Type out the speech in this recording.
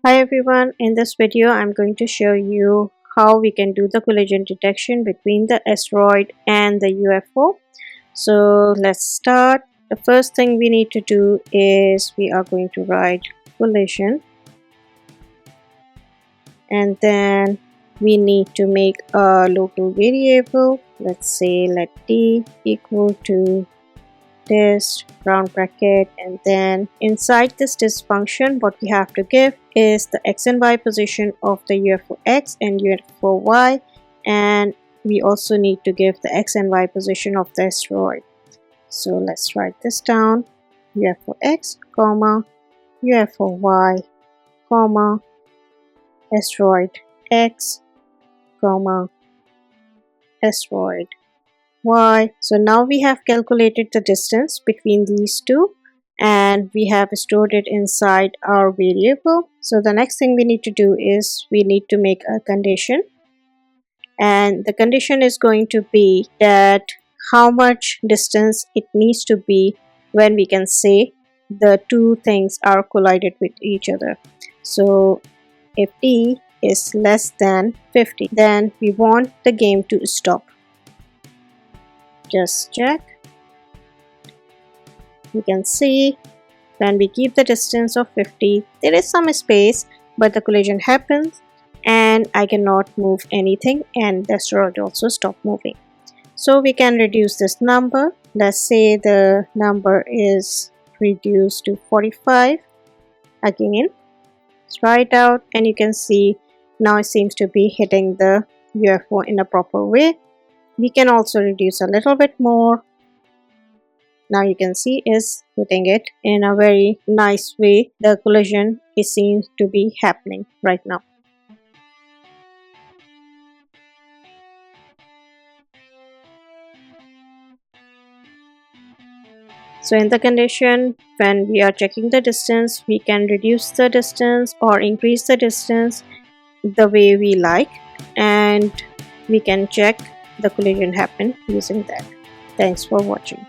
Hi everyone, in this video I'm going to show you how we can do the collision detection between the asteroid and the UFO. So let's start. The first thing we need to do is we are going to write collision, and then we need to make a local variable. Let's say let t equal to dist round bracket, and then inside this dist function what we have to give is the x and y position of the UFO x and UFO y, and we also need to give the x and y position of the asteroid. So let's write this down: UFO x comma UFO y comma asteroid x comma asteroid y. So now we have calculated the distance between these two and we have stored it inside our variable. So the next thing we need to do is we need to make a condition, and the condition is going to be that how much distance it needs to be when we can say the two things are collided with each other. So if t is less than 50, then we want the game to stop. Just check. You can see when we keep the distance of 50, there is some space, but the collision happens and I cannot move anything, and the asteroid also stop moving. So we can reduce this number. Let's say the number is reduced to 45. Again, let's try it out, and you can see now it seems to be hitting the UFO in a proper way. We can also reduce a little bit more. Now you can see is hitting it in a very nice way. The collision is seems to be happening right now. So in the condition, when we are checking the distance, we can reduce the distance or increase the distance the way we like, and we can check the collision happen using that. Thanks for watching.